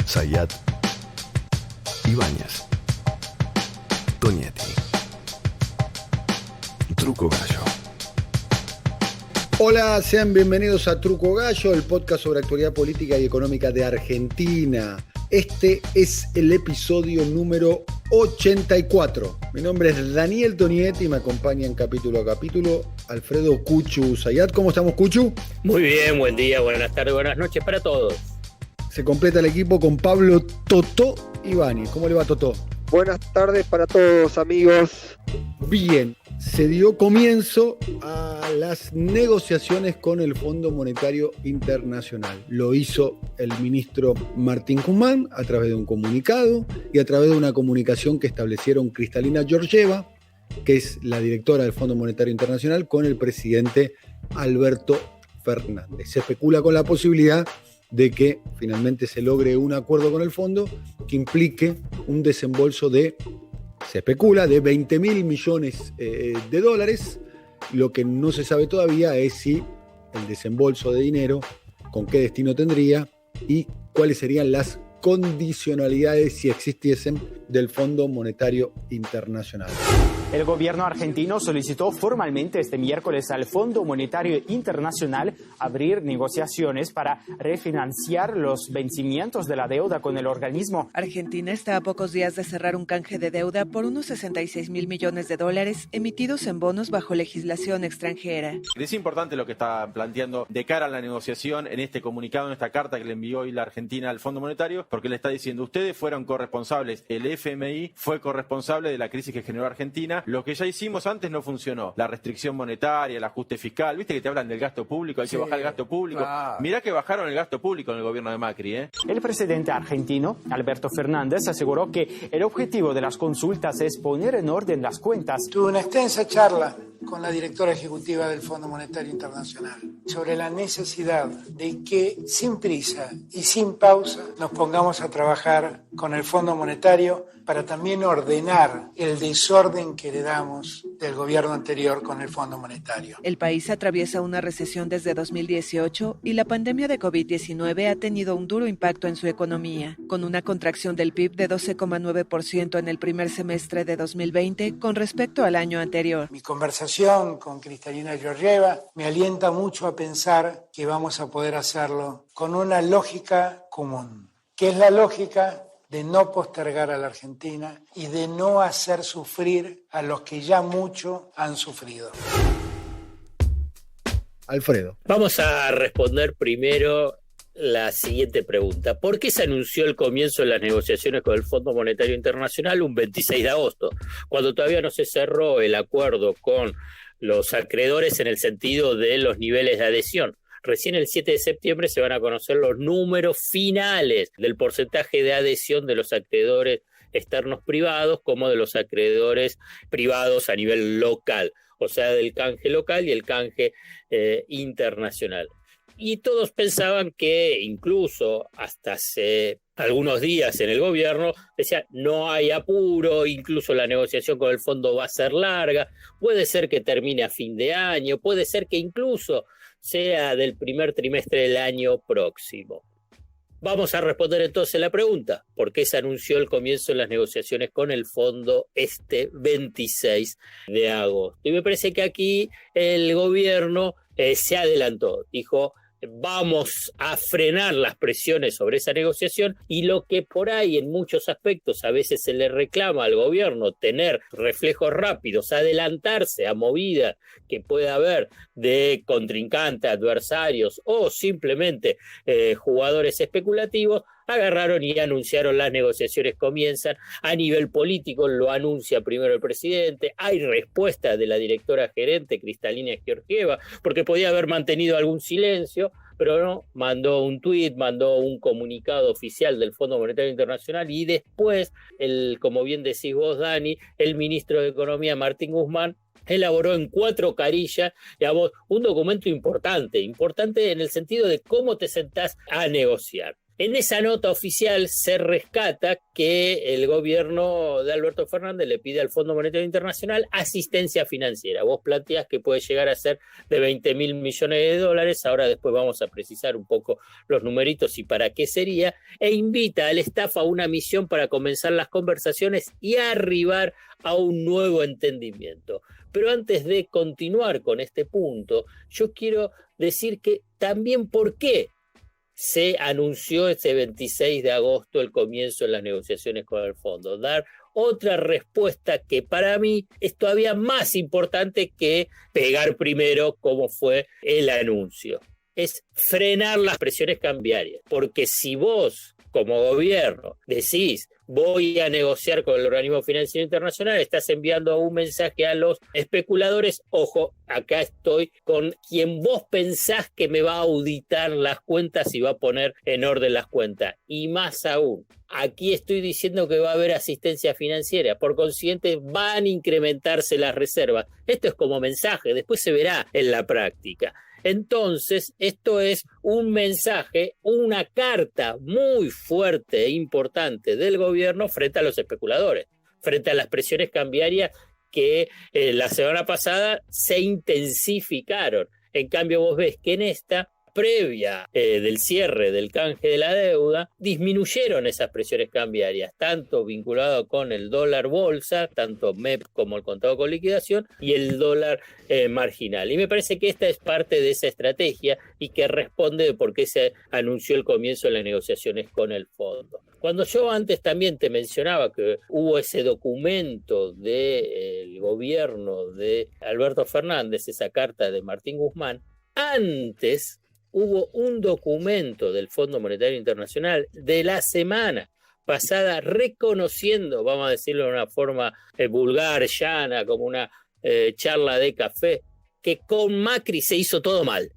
Zayat, Ibáñez, Tonietti, Truco Gallo. Hola, sean bienvenidos a Truco Gallo, el podcast sobre actualidad política y económica de Argentina. Este es el episodio número 84. Mi nombre es Daniel Tonietti y me acompañan capítulo a capítulo Alfredo Cuchu Zayat. ¿Cómo estamos, Cuchu? Muy bien, buen día, buenas tardes, buenas noches para todos. Se completa el equipo con Pablo Totó Ibáñez. ¿Cómo le va, Totó? Buenas tardes para todos, amigos. Bien, se dio comienzo a las negociaciones con el Fondo Monetario Internacional. Lo hizo el ministro Martín Guzmán a través de un comunicado y a través de una comunicación que establecieron Kristalina Georgieva, que es la directora del Fondo Monetario Internacional, con el presidente Alberto Fernández. Se especula con la posibilidad de que finalmente se logre un acuerdo con el fondo que implique un desembolso se especula, de 20.000 millones de dólares. Lo que no se sabe todavía es si el desembolso de dinero, con qué destino tendría y cuáles serían las condicionalidades, si existiesen, del Fondo Monetario Internacional. El gobierno argentino solicitó formalmente este miércoles al Fondo Monetario Internacional abrir negociaciones para refinanciar los vencimientos de la deuda con el organismo. Argentina está a pocos días de cerrar un canje de deuda por unos 66.000 millones de dólares emitidos en bonos bajo legislación extranjera. Es importante lo que está planteando de cara a la negociación en este comunicado, en esta carta que le envió hoy la Argentina al Fondo Monetario, porque le está diciendo: ustedes fueron corresponsables, el FMI fue corresponsable de la crisis que generó Argentina. Lo que ya hicimos antes no funcionó. La restricción monetaria, el ajuste fiscal. ¿Viste que te hablan del gasto público? Hay que bajar el gasto público. Claro. Mirá que bajaron el gasto público en el gobierno de Macri, ¿eh? El presidente argentino, Alberto Fernández, aseguró que el objetivo de las consultas es poner en orden las cuentas. Tuve una extensa charla con la directora ejecutiva del Fondo Monetario Internacional sobre la necesidad de que sin prisa y sin pausa nos pongamos a trabajar con el Fondo Monetario para también ordenar el desorden que heredamos del gobierno anterior con el Fondo Monetario. El país atraviesa una recesión desde 2018 y la pandemia de COVID-19 ha tenido un duro impacto en su economía, con una contracción del PIB de 12,9% en el primer semestre de 2020 con respecto al año anterior. Mi conversación con Kristalina Georgieva me alienta mucho a pensar que vamos a poder hacerlo con una lógica común, que es la lógica de no postergar a la Argentina y de no hacer sufrir a los que ya mucho han sufrido. Alfredo. Vamos a responder primero la siguiente pregunta. ¿Por qué se anunció el comienzo de las negociaciones con el Fondo Monetario Internacional un 26 de agosto, cuando todavía no se cerró el acuerdo con los acreedores en el sentido de los niveles de adhesión? Recién el 7 de septiembre se van a conocer los números finales del porcentaje de adhesión de los acreedores externos privados como de los acreedores privados a nivel local, o sea, del canje local y el canje internacional. Y todos pensaban que incluso hasta hace algunos días en el gobierno decían: no hay apuro, incluso la negociación con el fondo va a ser larga, puede ser que termine a fin de año, puede ser que incluso sea del primer trimestre del año próximo. Vamos a responder entonces la pregunta: ¿por qué se anunció el comienzo de las negociaciones con el fondo este 26 de agosto? Y me parece que aquí el gobierno se adelantó, dijo: vamos a frenar las presiones sobre esa negociación, y lo que por ahí en muchos aspectos a veces se le reclama al gobierno, tener reflejos rápidos, adelantarse a movidas que pueda haber de contrincantes, adversarios o simplemente jugadores especulativos, agarraron y anunciaron: las negociaciones comienzan. A nivel político lo anuncia primero el presidente, hay respuesta de la directora gerente Kristalina Georgieva, porque podía haber mantenido algún silencio, pero no, mandó un tuit, mandó un comunicado oficial del Fondo Monetario Internacional, y después, como bien decís vos, Dani, el ministro de Economía, Martín Guzmán, elaboró en 4 carillas, digamos, un documento importante en el sentido de cómo te sentás a negociar. En esa nota oficial se rescata que el gobierno de Alberto Fernández le pide al Fondo Monetario Internacional asistencia financiera. Vos planteás que puede llegar a ser de 20.000 millones de dólares, ahora después vamos a precisar un poco los numeritos y para qué sería, e invita al staff a una misión para comenzar las conversaciones y arribar a un nuevo entendimiento. Pero antes de continuar con este punto, yo quiero decir que también por qué se anunció ese 26 de agosto el comienzo de las negociaciones con el fondo. Dar otra respuesta que para mí es todavía más importante que pegar primero como fue el anuncio. Es frenar las presiones cambiarias. Porque si vos, como gobierno, decís voy a negociar con el organismo financiero internacional, estás enviando un mensaje a los especuladores, ojo, acá estoy con quien vos pensás que me va a auditar las cuentas y va a poner en orden las cuentas. Y más aún, aquí estoy diciendo que va a haber asistencia financiera, por consiguiente van a incrementarse las reservas. Esto es como mensaje, después se verá en la práctica. Entonces, esto es un mensaje, una carta muy fuerte e importante del gobierno frente a los especuladores, frente a las presiones cambiarias que la semana pasada se intensificaron. En cambio, vos ves que en esta previa del cierre del canje de la deuda, disminuyeron esas presiones cambiarias, tanto vinculado con el dólar bolsa, tanto MEP como el contado con liquidación, y el dólar marginal. Y me parece que esta es parte de esa estrategia y que responde de por qué se anunció el comienzo de las negociaciones con el fondo. Cuando yo antes también te mencionaba que hubo ese documento del gobierno de Alberto Fernández, esa carta de Martín Guzmán, antes hubo un documento del Fondo Monetario Internacional de la semana pasada reconociendo, vamos a decirlo de una forma vulgar, llana, como una charla de café, que con Macri se hizo todo mal,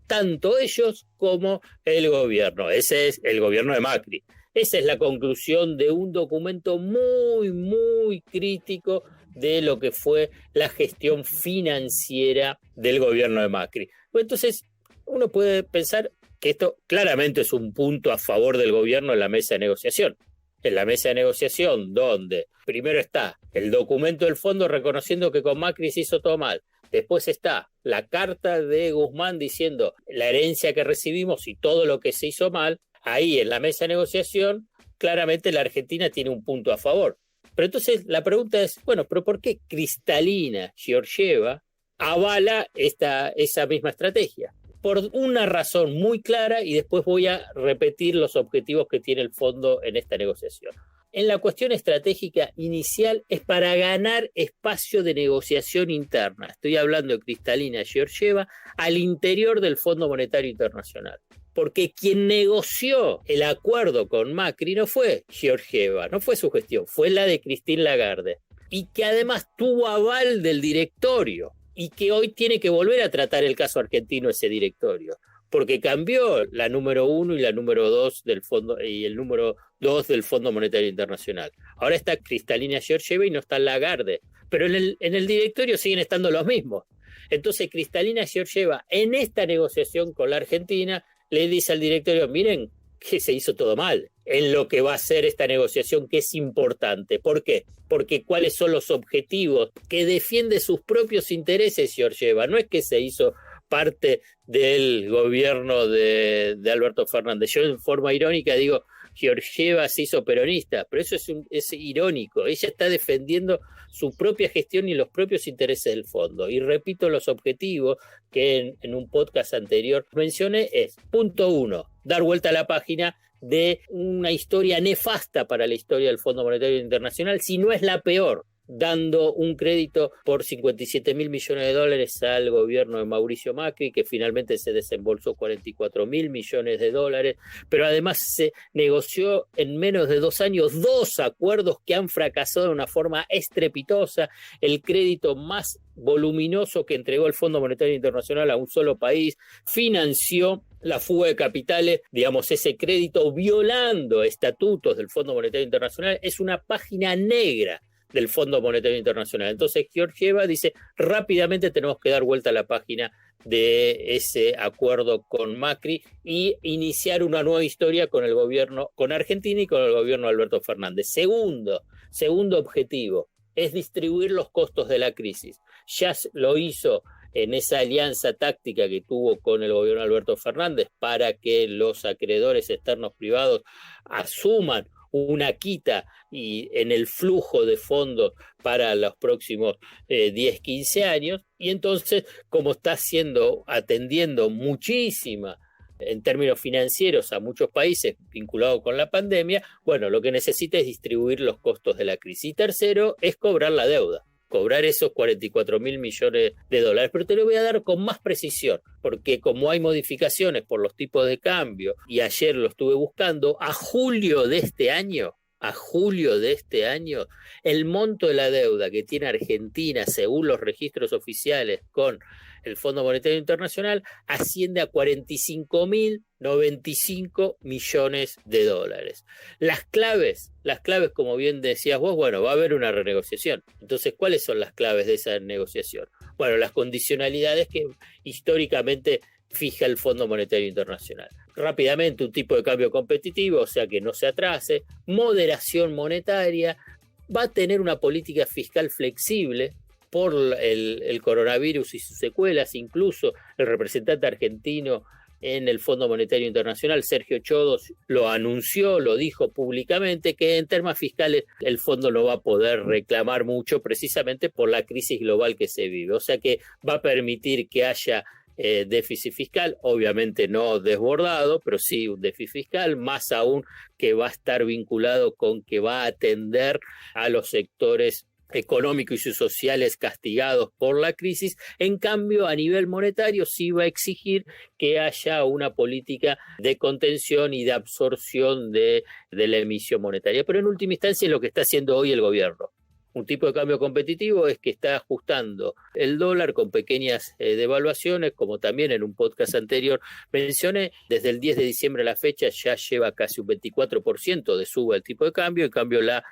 tanto ellos como el gobierno. Ese es el gobierno de Macri. Esa es la conclusión de un documento muy, muy crítico de lo que fue la gestión financiera del gobierno de Macri. Entonces, uno puede pensar que esto claramente es un punto a favor del gobierno en la mesa de negociación. En la mesa de negociación donde primero está el documento del fondo reconociendo que con Macri se hizo todo mal. Después está la carta de Guzmán diciendo la herencia que recibimos y todo lo que se hizo mal. Ahí en la mesa de negociación claramente la Argentina tiene un punto a favor. Pero entonces la pregunta es, bueno, ¿pero por qué Kristalina Georgieva avala esa misma estrategia? Por una razón muy clara, y después voy a repetir los objetivos que tiene el fondo en esta negociación. En la cuestión estratégica inicial es para ganar espacio de negociación interna. Estoy hablando de Kristalina Georgieva al interior del Fondo Monetario Internacional. Porque quien negoció el acuerdo con Macri no fue Georgieva, no fue su gestión, fue la de Christine Lagarde. Y que además tuvo aval del directorio. Y que hoy tiene que volver a tratar el caso argentino ese directorio, porque cambió la número 1 y la número 2 del fondo y el número 2 del Fondo Monetario Internacional. Ahora está Kristalina Georgieva y no está Lagarde, pero en el directorio siguen estando los mismos. Entonces Kristalina Georgieva en esta negociación con la Argentina le dice al directorio, miren que se hizo todo mal en lo que va a ser esta negociación, que es importante. ¿Por qué? Porque cuáles son los objetivos que defiende sus propios intereses Georgieva. No es que se hizo parte del gobierno de Alberto Fernández. Yo en forma irónica digo, Georgieva se hizo peronista, pero eso es irónico. Ella está defendiendo su propia gestión y los propios intereses del fondo. Y repito los objetivos que en un podcast anterior mencioné es, punto 1, dar vuelta a la página de una historia nefasta para la historia del Fondo Monetario Internacional, si no es la peor, dando un crédito por 57.000 millones de dólares al gobierno de Mauricio Macri, que finalmente se desembolsó 44.000 millones de dólares, pero además se negoció en menos de 2 años 2 acuerdos que han fracasado de una forma estrepitosa, el crédito más voluminoso que entregó el Fondo Monetario Internacional a un solo país, financió la fuga de capitales, digamos, ese crédito violando estatutos del Fondo Monetario Internacional, es una página negra del Fondo Monetario Internacional. Entonces Georgieva dice, rápidamente tenemos que dar vuelta a la página de ese acuerdo con Macri y iniciar una nueva historia con el gobierno, con Argentina y con el gobierno de Alberto Fernández. Segundo objetivo es distribuir los costos de la crisis. Ya lo hizo en esa alianza táctica que tuvo con el gobierno de Alberto Fernández para que los acreedores externos privados asuman una quita y en el flujo de fondos para los próximos 10, 15 años, y entonces, como está atendiendo muchísima en términos financieros a muchos países vinculados con la pandemia, bueno, lo que necesita es distribuir los costos de la crisis. Y tercero, es cobrar la deuda, cobrar esos 44.000 millones de dólares, pero te lo voy a dar con más precisión, porque como hay modificaciones por los tipos de cambio, y ayer lo estuve buscando, a julio de este año, el monto de la deuda que tiene Argentina, según los registros oficiales con el Fondo Monetario Internacional, asciende a 45.095 millones de dólares. Las claves, como bien decías vos, bueno, va a haber una renegociación. Entonces, ¿cuáles son las claves de esa negociación? Bueno, las condicionalidades que históricamente fija el Fondo Monetario Internacional. Rápidamente, un tipo de cambio competitivo, o sea que no se atrase, moderación monetaria, va a tener una política fiscal flexible por el coronavirus y sus secuelas. Incluso el representante argentino en el Fondo Monetario Internacional, Sergio Chodos, lo anunció, lo dijo públicamente, que en temas fiscales el fondo no va a poder reclamar mucho precisamente por la crisis global que se vive. O sea que va a permitir que haya déficit fiscal, obviamente no desbordado, pero sí un déficit fiscal, más aún que va a estar vinculado con que va a atender a los sectores económicos y sociales castigados por la crisis. En cambio, a nivel monetario sí va a exigir que haya una política de contención y de absorción de la emisión monetaria. Pero en última instancia es lo que está haciendo hoy el gobierno. Un tipo de cambio competitivo es que está ajustando el dólar con pequeñas devaluaciones, como también en un podcast anterior mencioné. Desde el 10 de diciembre a la fecha ya lleva casi un 24% de suba el tipo de cambio. En cambio, la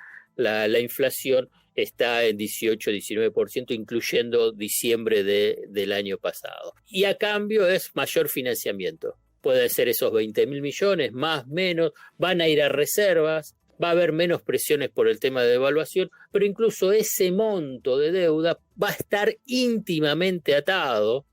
inflación está en 18-19%, incluyendo diciembre del año pasado. Y a cambio es mayor financiamiento. Puede ser esos 20.000 millones, más, menos, van a ir a reservas, va a haber menos presiones por el tema de devaluación, pero incluso ese monto de deuda va a estar íntimamente atado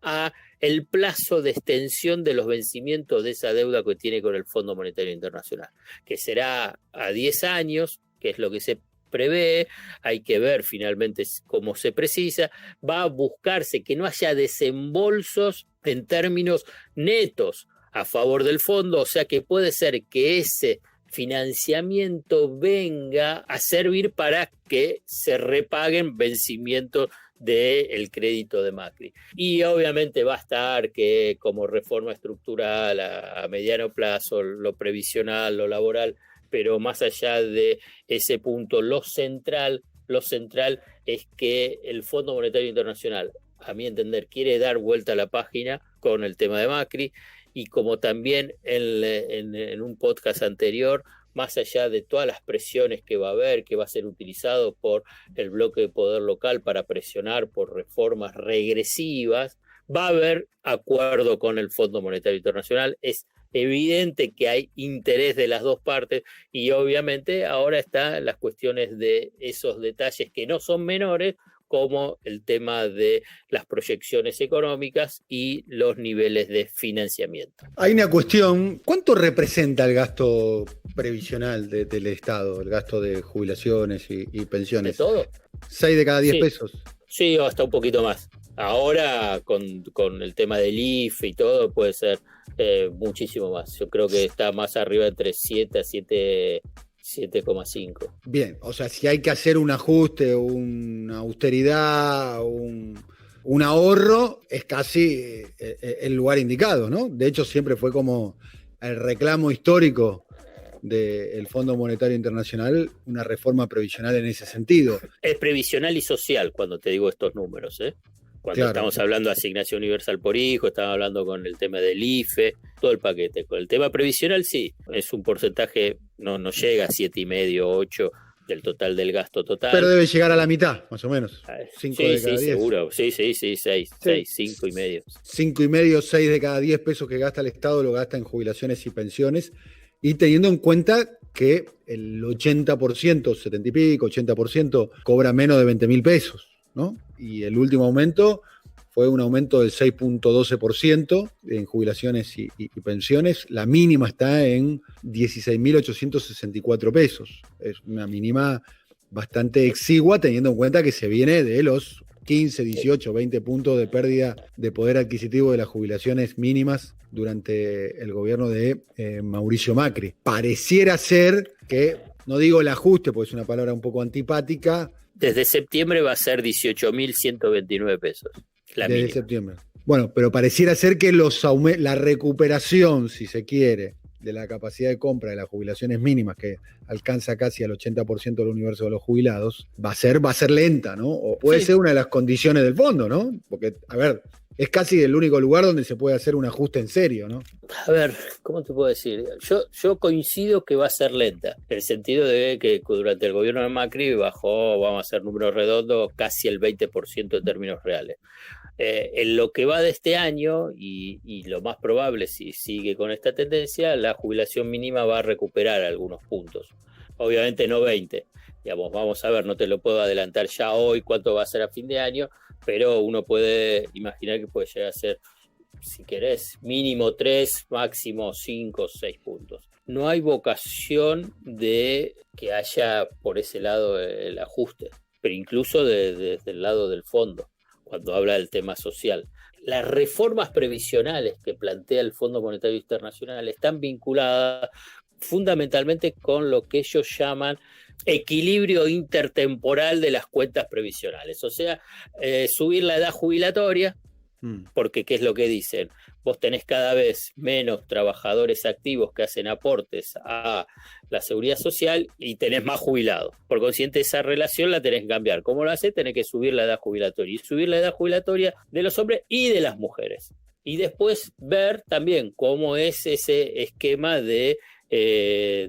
a el plazo de extensión de los vencimientos de esa deuda que tiene con el Fondo Monetario Internacional, que será a 10 años, que es lo que se prevé. Hay que ver finalmente cómo se precisa. Va a buscarse que no haya desembolsos en términos netos a favor del fondo, o sea que puede ser que ese financiamiento venga a servir para que se repaguen vencimientos del crédito de Macri. Y obviamente va a estar que como reforma estructural a mediano plazo, lo previsional, lo laboral, pero más allá de ese punto, lo central es que el Fondo Monetario Internacional, a mi entender, quiere dar vuelta a la página con el tema de Macri, y como también en un podcast anterior, más allá de todas las presiones que va a haber, que va a ser utilizado por el bloque de poder local para presionar por reformas regresivas, va a haber acuerdo con el Fondo Monetario Internacional. Es evidente que hay interés de las dos partes y obviamente ahora están las cuestiones de esos detalles que no son menores, como el tema de las proyecciones económicas y los niveles de financiamiento. Hay una cuestión, ¿cuánto representa el gasto previsional del Estado, el gasto de jubilaciones y pensiones? ¿De todo? 6 de cada 10 pesos. Sí, o hasta un poquito más. Ahora, con el tema del IFE y todo, puede ser muchísimo más. Yo creo que está más arriba entre 7 a 7,5. Bien, o sea, si hay que hacer un ajuste, una austeridad, un ahorro, es casi el lugar indicado, ¿no? De hecho, siempre fue como el reclamo histórico del Fondo Monetario Internacional, una reforma previsional en ese sentido. Es previsional y social cuando te digo estos números, ¿eh? Cuando estamos hablando de asignación universal por hijo, estamos hablando con el tema del IFE, todo el paquete. Con el tema previsional sí, es un porcentaje, no llega a 7,5, 8, del total del gasto total. Pero debe llegar a la mitad, más o menos. 5 Sí, de cada 10. seguro. Sí, 6, 5,5. 5,5, 6 de cada 10 pesos que gasta el Estado lo gasta en jubilaciones y pensiones. Y teniendo en cuenta que el 80%, 70 y pico, 80% cobra menos de 20.000 pesos, ¿no? Y el último aumento fue un aumento del 6,12% en jubilaciones y pensiones. La mínima está en 16.864 pesos. Es una mínima bastante exigua, teniendo en cuenta que se viene de los 15, 18, 20 puntos de pérdida de poder adquisitivo de las jubilaciones mínimas durante el gobierno de Mauricio Macri. Pareciera ser que, no digo el ajuste, porque es una palabra un poco antipática. Desde septiembre va a ser 18.129 pesos. Desde septiembre. Bueno, pero pareciera ser que la recuperación, si se quiere, de la capacidad de compra de las jubilaciones mínimas, que alcanza casi al 80% del universo de los jubilados, va a ser lenta, ¿no? O puede ser una de las condiciones del fondo, ¿no? Porque, a ver, es casi el único lugar donde se puede hacer un ajuste en serio, ¿no? A ver, ¿cómo te puedo decir? Yo coincido que va a ser lenta, en el sentido de que durante el gobierno de Macri bajó, vamos a hacer números redondos, casi el 20% en términos reales. En lo que va de este año, y lo más probable, si sigue con esta tendencia, la jubilación mínima va a recuperar algunos puntos. Obviamente no 20. Digamos, vamos a ver, no te lo puedo adelantar ya hoy cuánto va a ser a fin de año, pero uno puede imaginar que puede llegar a ser, si querés, mínimo 3, máximo 5, 6 puntos. No hay vocación de que haya por ese lado el ajuste, pero incluso desde el lado del fondo, cuando habla del tema social. Las reformas previsionales que plantea el Fondo Monetario Internacional están vinculadas fundamentalmente con lo que ellos llaman equilibrio intertemporal de las cuentas previsionales. O sea, subir la edad jubilatoria, porque ¿qué es lo que dicen? Vos tenés cada vez menos trabajadores activos que hacen aportes a la seguridad social y tenés más jubilados. Por consiguiente, esa relación la tenés que cambiar. ¿Cómo lo haces? Tenés que subir la edad jubilatoria. Y subir la edad jubilatoria de los hombres y de las mujeres. Y después ver también cómo es ese esquema de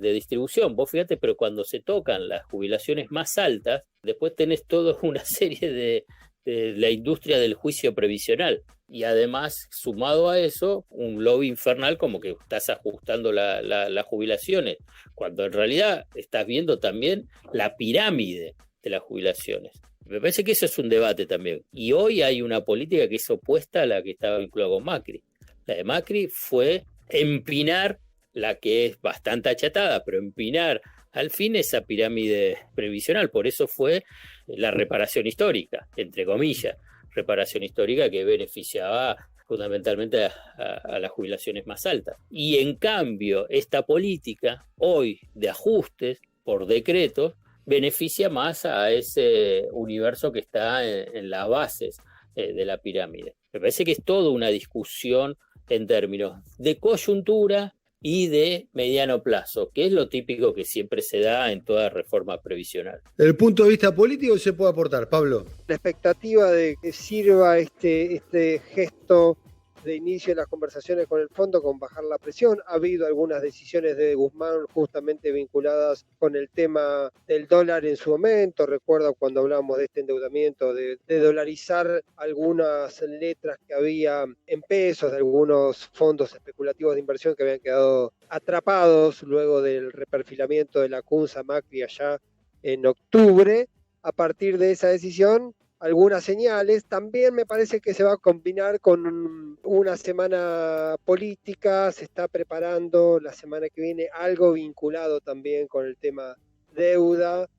distribución. Vos fíjate, pero cuando se tocan las jubilaciones más altas, después tenés toda una serie de la industria del juicio previsional. Y además, sumado a eso, un lobby infernal como que estás ajustando las jubilaciones, cuando en realidad estás viendo también la pirámide de las jubilaciones. Me parece que eso es un debate también. Y hoy hay una política que es opuesta a la que estaba vinculada con Macri. La de Macri fue empinar, la que es bastante achatada, pero empinar al fin esa pirámide previsional. Por eso fue la reparación histórica, entre comillas, reparación histórica que beneficiaba fundamentalmente a las jubilaciones más altas. Y en cambio, esta política hoy de ajustes por decretos beneficia más a ese universo que está en las bases de la pirámide. Me parece que es toda una discusión en términos de coyuntura y de mediano plazo, que es lo típico que siempre se da en toda reforma previsional. Desde el punto de vista político, ¿se puede aportar, Pablo? La expectativa de que sirva este gesto de inicio de las conversaciones con el fondo, con bajar la presión. Ha habido algunas decisiones de Guzmán justamente vinculadas con el tema del dólar en su momento. Recuerdo cuando hablábamos de este endeudamiento, de dolarizar algunas letras que había en pesos de algunos fondos especulativos de inversión que habían quedado atrapados luego del reperfilamiento de la CUNSA Macri allá en octubre. A partir de esa decisión, algunas señales. También me parece que se va a combinar con una semana política. Se está preparando la semana que viene algo vinculado también con el tema deuda,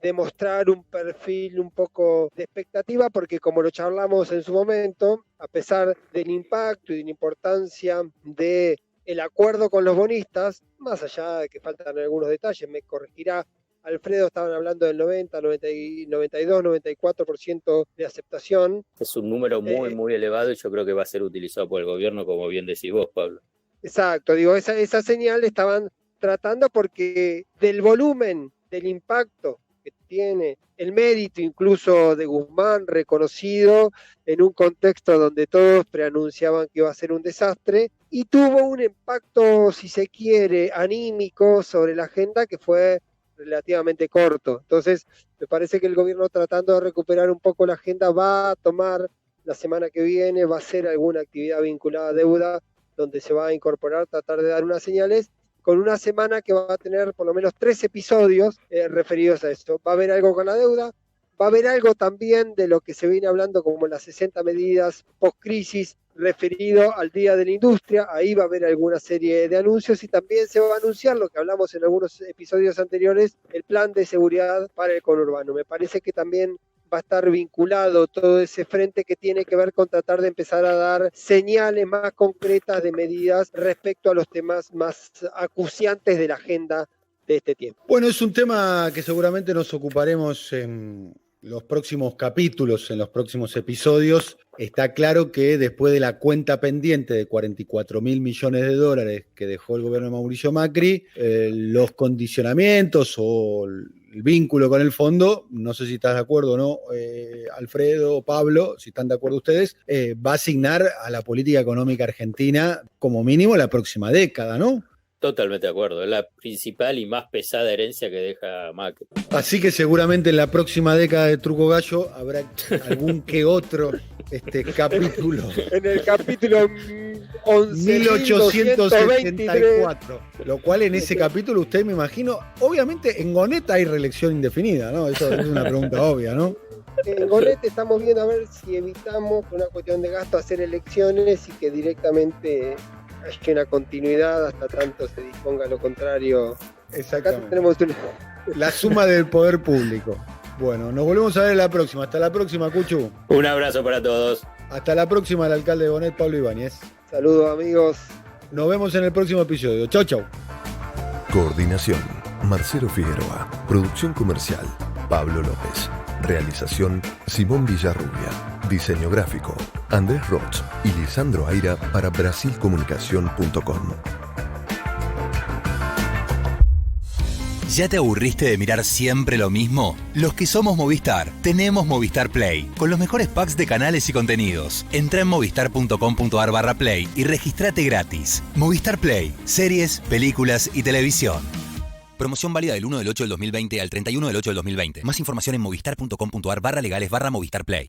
demostrar un perfil un poco de expectativa, porque como lo charlamos en su momento, a pesar del impacto y de la importancia del acuerdo con los bonistas, más allá de que faltan algunos detalles, me corregirá Alfredo, estaban hablando del 90, 92, 94% de aceptación. Es un número muy elevado y yo creo que va a ser utilizado por el gobierno, como bien decís vos, Pablo. Exacto, digo, esa señal estaban tratando porque del volumen, del impacto que tiene, el mérito incluso de Guzmán reconocido en un contexto donde todos preanunciaban que iba a ser un desastre, y tuvo un impacto, si se quiere, anímico sobre la agenda que fue relativamente corto. Entonces, me parece que el gobierno, tratando de recuperar un poco la agenda, va a tomar la semana que viene, va a hacer alguna actividad vinculada a deuda, donde se va a incorporar, tratar de dar unas señales, con una semana que va a tener por lo menos 3 episodios referidos a esto. Va a haber algo con la deuda, va a haber algo también de lo que se viene hablando como las 60 medidas post-crisis referido al Día de la Industria. Ahí va a haber alguna serie de anuncios y también se va a anunciar lo que hablamos en algunos episodios anteriores, el plan de seguridad para el conurbano. Me parece que también va a estar vinculado todo ese frente que tiene que ver con tratar de empezar a dar señales más concretas de medidas respecto a los temas más acuciantes de la agenda de este tiempo. Bueno, es un tema que seguramente nos ocuparemos en los próximos capítulos, en los próximos episodios. Está claro que después de la cuenta pendiente de 44.000 millones de dólares que dejó el gobierno de Mauricio Macri, los condicionamientos o el vínculo con el fondo, no sé si estás de acuerdo o no, Alfredo o Pablo, si están de acuerdo ustedes, va a asignar a la política económica argentina como mínimo la próxima década, ¿no? Totalmente de acuerdo, es la principal y más pesada herencia que deja Macri. Así que seguramente en la próxima década de Truco Gallo habrá algún que otro capítulo. En el capítulo 1874, lo cual en ese capítulo usted, me imagino, obviamente en Goneta hay reelección indefinida, ¿no? Eso es una pregunta obvia, ¿no? En Goneta estamos viendo a ver si evitamos, por una cuestión de gasto, hacer elecciones y que directamente haya una continuidad hasta tanto se disponga lo contrario. Exactamente. Acá tenemos la suma del poder público. Bueno, nos volvemos a ver en la próxima. Hasta la próxima, Cuchu. Un abrazo para todos. Hasta la próxima, el alcalde de Bonet, Pablo Ibáñez. Saludos, amigos. Nos vemos en el próximo episodio. Chau, chau. Coordinación, Marcelo Figueroa. Producción comercial, Pablo López. Realización, Simón Villarrubia. Diseño gráfico, Andrés Roch y Lisandro Aira para brasilcomunicación.com. ¿Ya te aburriste de mirar siempre lo mismo? Los que somos Movistar, tenemos Movistar Play, con los mejores packs de canales y contenidos. Entra en movistar.com.ar/play y registrate gratis. Movistar Play, series, películas y televisión. Promoción válida del 1 del 8 del 2020 al 31 del 8 del 2020. Más información en movistar.com.ar/legales/Movistar Play.